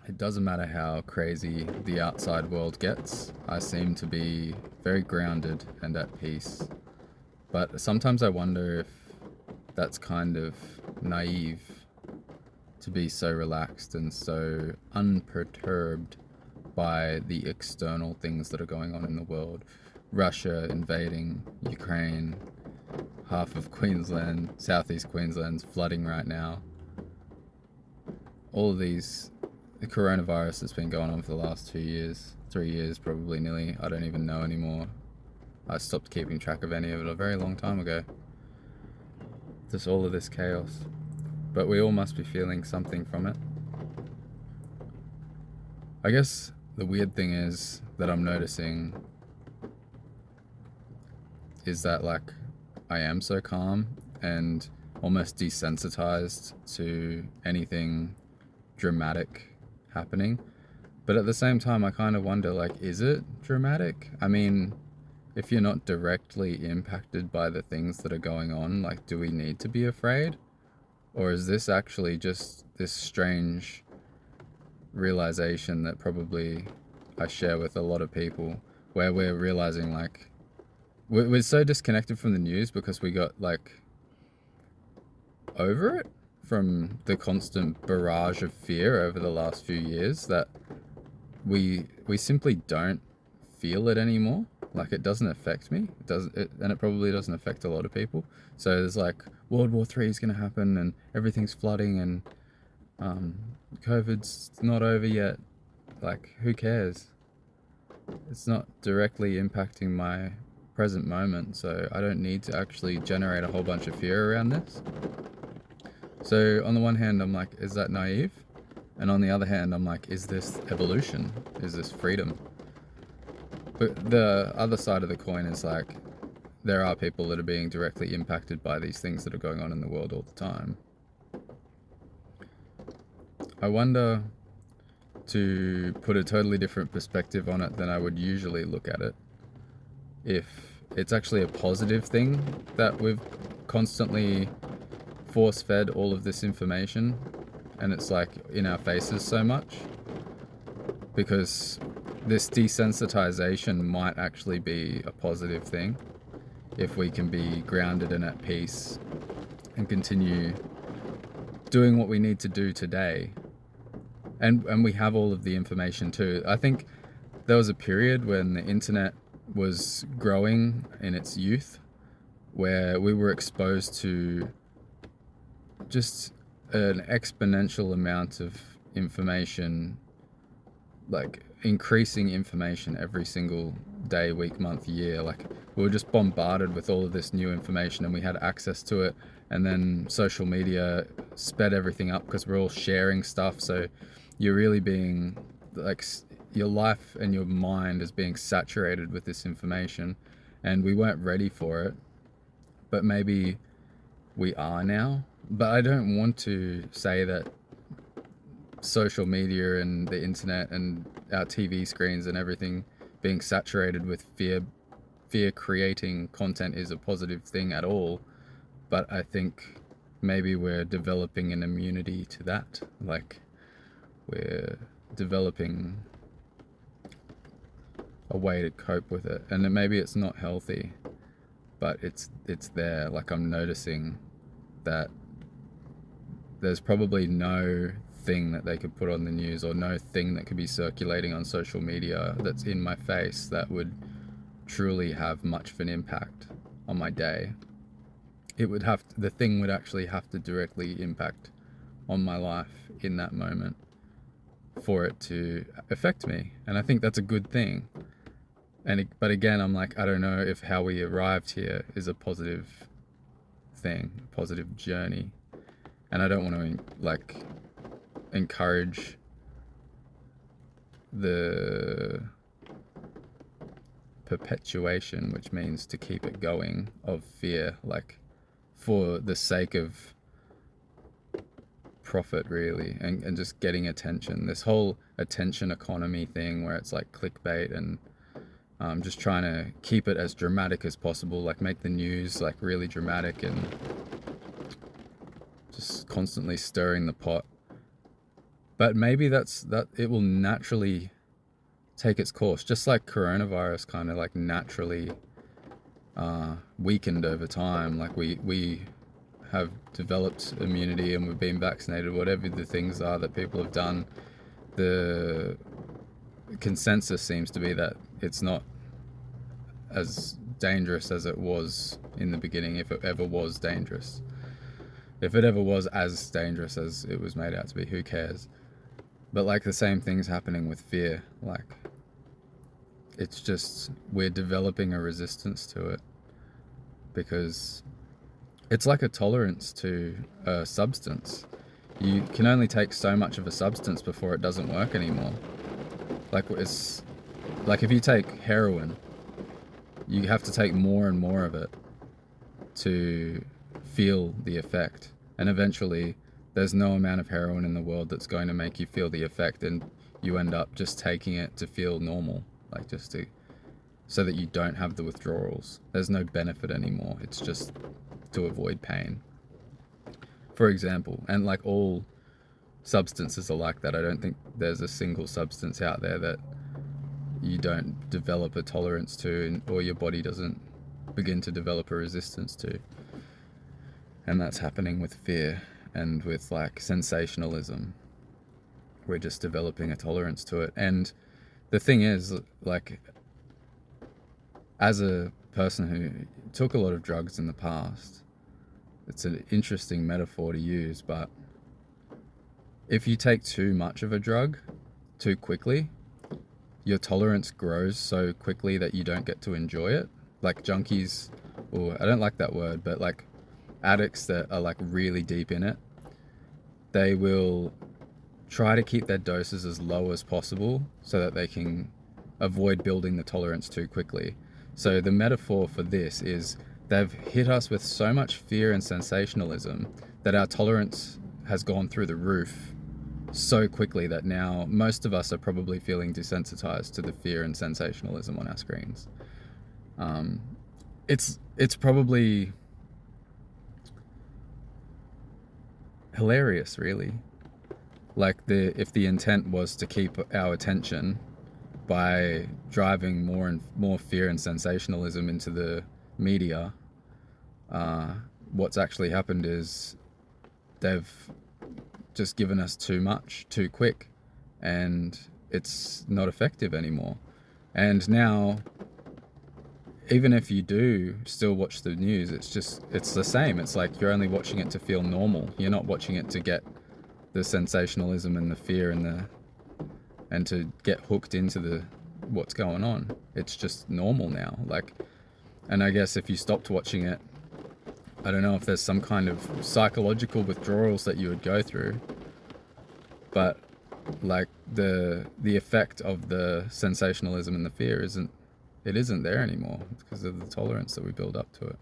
It doesn't matter how crazy the outside world gets, I seem to be very grounded and at peace. But sometimes I wonder if that's kind of naive to be so relaxed and so unperturbed by the external things that are going on in the world. Russia invading Ukraine, half of Queensland, southeast Queensland's flooding right now. All of these, the coronavirus has been going on for the last 2 years, 3 years probably nearly. I don't even know anymore. I stopped keeping track of any of it a very long time ago. Just all of this chaos. But we all must be feeling something from it. I guess the weird thing is that I'm noticing is that like I am so calm and almost desensitized to anything dramatic happening. But at the same time, I kind of wonder, like, is it dramatic? I mean, if you're not directly impacted by the things that are going on, like, do we need to be afraid? Or is this actually just this strange realization that probably I share with a lot of people, where we're realizing, like, we're so disconnected from the news because we got, like, over it from the constant barrage of fear over the last few years that we simply don't feel it anymore. Like, it doesn't affect me. And it probably doesn't affect a lot of people. So there's like World War III is going to happen, and everything's flooding, and COVID's not over yet. Like, who cares? It's not directly impacting my present moment, so I don't need to actually generate a whole bunch of fear around this. So on the one hand, I'm like, is that naive? And on the other hand, I'm like, is this evolution? Is this freedom? But the other side of the coin is like, there are people that are being directly impacted by these things that are going on in the world all the time. I wonder, to put a totally different perspective on it than I would usually look at it, if it's actually a positive thing that we've constantly force-fed all of this information and it's like in our faces so much, because this desensitization might actually be a positive thing if we can be grounded and at peace and continue doing what we need to do today. And we have all of the information too. I think there was a period when the internet was growing in its youth where we were exposed to just an exponential amount of information, like increasing information every single day, week, month, year. Like, we were just bombarded with all of this new information and we had access to it. And then social media sped everything up because we're all sharing stuff. So you're really being like, your life and your mind is being saturated with this information, and we weren't ready for it, but maybe we are now. But I don't want to say that social media and the internet and our TV screens and everything being saturated with fear creating content is a positive thing at all. But I think maybe we're developing an immunity to that. Like, we're developing a way to cope with it, and maybe it's not healthy, but it's there. Like, I'm noticing that there's probably no thing that they could put on the news or no thing that could be circulating on social media that's in my face that would truly have much of an impact on my day. The thing would actually have to directly impact on my life in that moment for it to affect me. And I think that's a good thing. But again, I'm like, I don't know if how we arrived here is a positive thing, a positive journey. And I don't want to like encourage the perpetuation, which means to keep it going, of fear, like for the sake of profit, really, and just getting attention. This whole attention economy thing where it's like clickbait and just trying to keep it as dramatic as possible, like make the news like really dramatic and just constantly stirring the pot. But maybe that it will naturally take its course, just like coronavirus kind of like naturally weakened over time. Like we have developed immunity and we've been vaccinated, whatever the things are that people have done. The consensus seems to be that it's not as dangerous as it was in the beginning, if it ever was dangerous. If it ever was as dangerous as it was made out to be, who cares? But like the same thing's happening with fear. Like it's just we're developing a resistance to it because it's like a tolerance to a substance. You can only take so much of a substance before it doesn't work anymore. Like it's like if you take heroin, you have to take more and more of it to feel the effect. And eventually there's no amount of heroin in the world that's going to make you feel the effect, and you end up just taking it to feel normal, like just to so that you don't have the withdrawals. There's no benefit anymore. It's just to avoid pain, for example. And like all substances are like that. I don't think there's a single substance out there that you don't develop a tolerance to, or your body doesn't begin to develop a resistance to. And that's happening with fear and with like sensationalism. We're just developing a tolerance to it. And the thing is, like, as a person who took a lot of drugs in the past, it's an interesting metaphor to use, but if you take too much of a drug too quickly, your tolerance grows so quickly that you don't get to enjoy it. Like junkies, or I don't like that word, but like addicts that are like really deep in it, they will try to keep their doses as low as possible so that they can avoid building the tolerance too quickly. So the metaphor for this is they've hit us with so much fear and sensationalism that our tolerance has gone through the roof so quickly that now most of us are probably feeling desensitized to the fear and sensationalism on our screens. It's probably hilarious, really. Like if the intent was to keep our attention by driving more and more fear and sensationalism into the media, what's actually happened is they've just given us too much too quick, and it's not effective anymore. And now, even if you do still watch the news, it's the same. It's like you're only watching it to feel normal. You're not watching it to get the sensationalism and the fear and to get hooked into the what's going on. It's just normal now. Like, and I guess if you stopped watching it, I don't know if there's some kind of psychological withdrawals that you would go through, but like the effect of the sensationalism and the fear isn't there anymore because of the tolerance that we build up to it.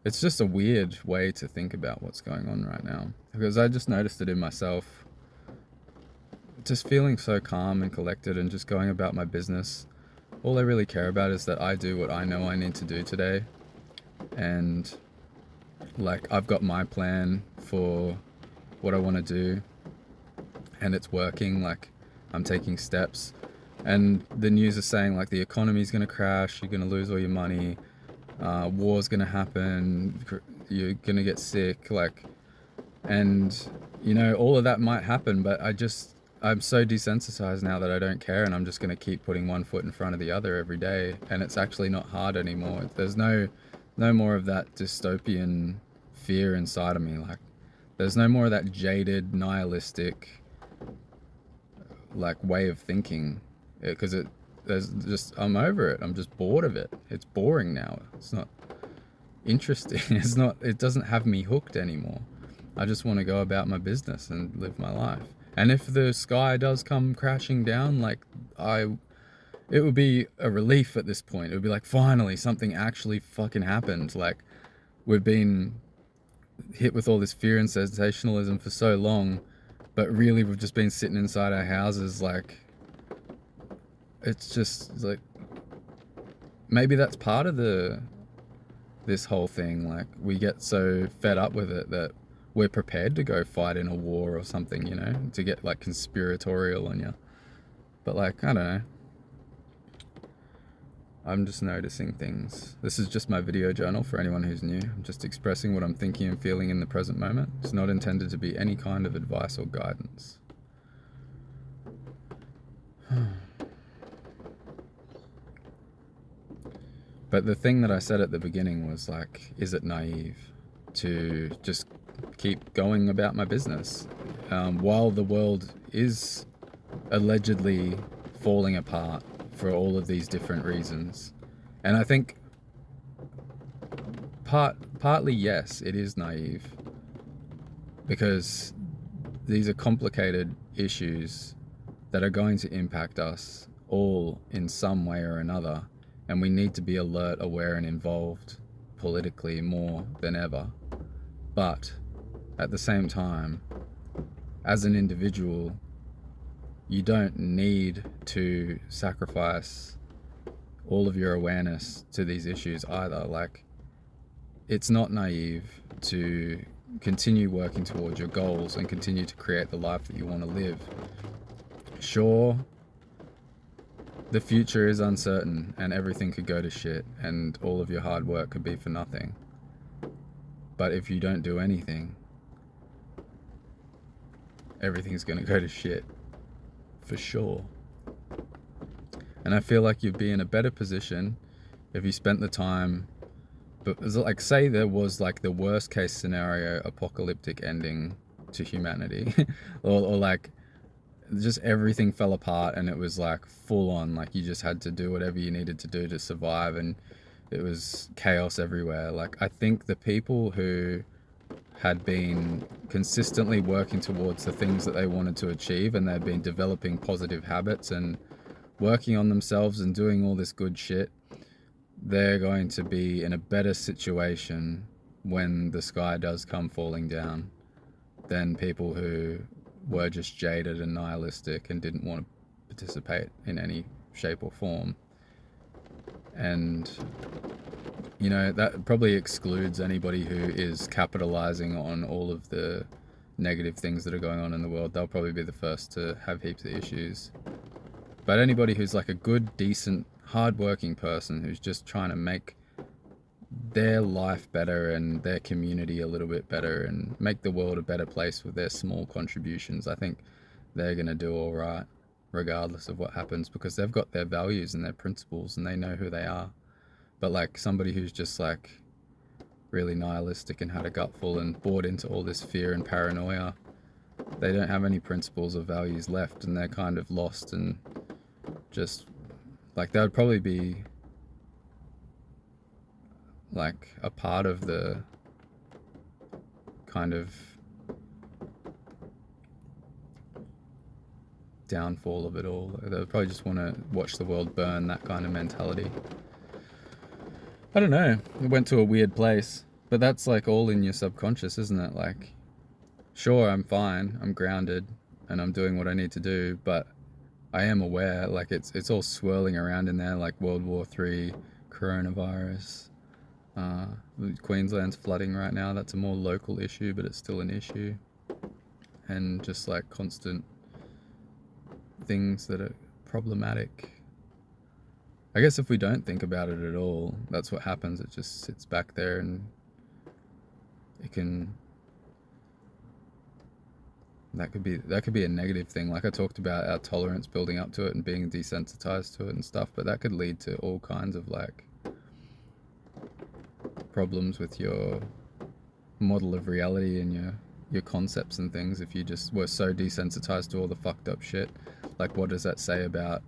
It's just a weird way to think about what's going on right now, because I just noticed it in myself, just feeling so calm and collected and just going about my business. All I really care about is that I do what I know I need to do today, and like I've got my plan for what I want to do and it's working. Like I'm taking steps, and the news is saying like the economy's going to crash, you're going to lose all your money, war's going to happen, you're going to get sick, like, and you know, all of that might happen, but I'm so desensitized now that I don't care, and I'm just going to keep putting one foot in front of the other every day, and it's actually not hard anymore. There's no more of that dystopian fear inside of me. Like there's no more of that jaded, nihilistic like way of thinking, because I'm over it. I'm just bored of it. It's boring now. It's not interesting. It doesn't have me hooked anymore. I just want to go about my business and live my life. And if the sky does come crashing down, like it would be a relief at this point. It would be like, finally, something actually fucking happened. Like, we've been hit with all this fear and sensationalism for so long, but really we've just been sitting inside our houses. Like, it's just like, maybe that's part of this whole thing. Like, we get so fed up with it that we're prepared to go fight in a war or something, you know, to get like conspiratorial on you. But like, I don't know. I'm just noticing things. This is just my video journal for anyone who's new. I'm just expressing what I'm thinking and feeling in the present moment. It's not intended to be any kind of advice or guidance. But the thing that I said at the beginning was like, is it naive to just keep going about my business while the world is allegedly falling apart for all of these different reasons? And I think partly yes, it is naive, because these are complicated issues that are going to impact us all in some way or another, and we need to be alert, aware, and involved politically more than ever. But at the same time, as an individual, you don't need to sacrifice all of your awareness to these issues either. Like, it's not naive to continue working towards your goals and continue to create the life that you want to live. Sure, the future is uncertain and everything could go to shit and all of your hard work could be for nothing. But if you don't do anything, everything's going to go to shit for sure. And I feel like you'd be in a better position if you spent the time, but like, say there was like the worst case scenario apocalyptic ending to humanity or like just everything fell apart and it was like full on, like you just had to do whatever you needed to do to survive and it was chaos everywhere. Like, I think the people who had been consistently working towards the things that they wanted to achieve and they've been developing positive habits and working on themselves and doing all this good shit, they're going to be in a better situation when the sky does come falling down than people who were just jaded and nihilistic and didn't want to participate in any shape or form. And, you know, that probably excludes anybody who is capitalizing on all of the negative things that are going on in the world. They'll probably be the first to have heaps of issues. But anybody who's like a good, decent, hardworking person who's just trying to make their life better and their community a little bit better and make the world a better place with their small contributions, I think they're going to do all right regardless of what happens, because they've got their values and their principles and they know who they are. But like somebody who's just like really nihilistic and had a gutful and bought into all this fear and paranoia, they don't have any principles or values left and they're kind of lost, and just like they would probably be like a part of the kind of downfall of it all. They would probably just want to watch the world burn, that kind of mentality. I don't know, it went to a weird place, but that's like all in your subconscious, isn't it? Like, sure, I'm fine, I'm grounded and I'm doing what I need to do, but I am aware, like it's all swirling around in there, like World War III, coronavirus, Queensland's flooding right now. That's a more local issue, but it's still an issue. And just like constant things that are problematic. I guess if we don't think about it at all, that's what happens. It just sits back there and it can... That could be a negative thing. Like I talked about our tolerance building up to it and being desensitized to it and stuff, but that could lead to all kinds of like problems with your model of reality and your concepts and things if you just were so desensitized to all the fucked up shit. Like, what does that say about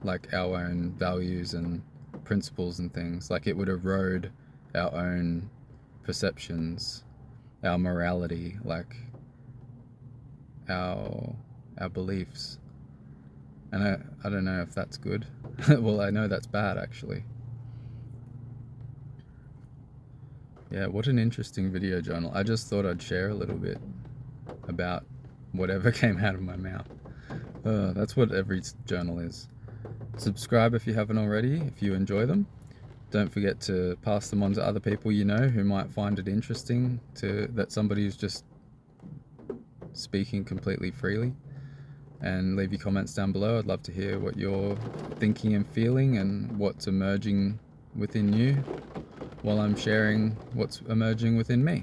like our own values and principles and things? Like, it would erode our own perceptions, our morality, like our beliefs. And I don't know if that's good. Well, I know that's bad actually. Yeah, what an interesting video journal. I just thought I'd share a little bit about whatever came out of my mouth. That's what every journal is. Subscribe if you haven't already, if you enjoy them. Don't forget to pass them on to other people you know who might find it interesting, that somebody who's just speaking completely freely. And leave your comments down below. I'd love to hear what you're thinking and feeling and what's emerging within you while I'm sharing what's emerging within me.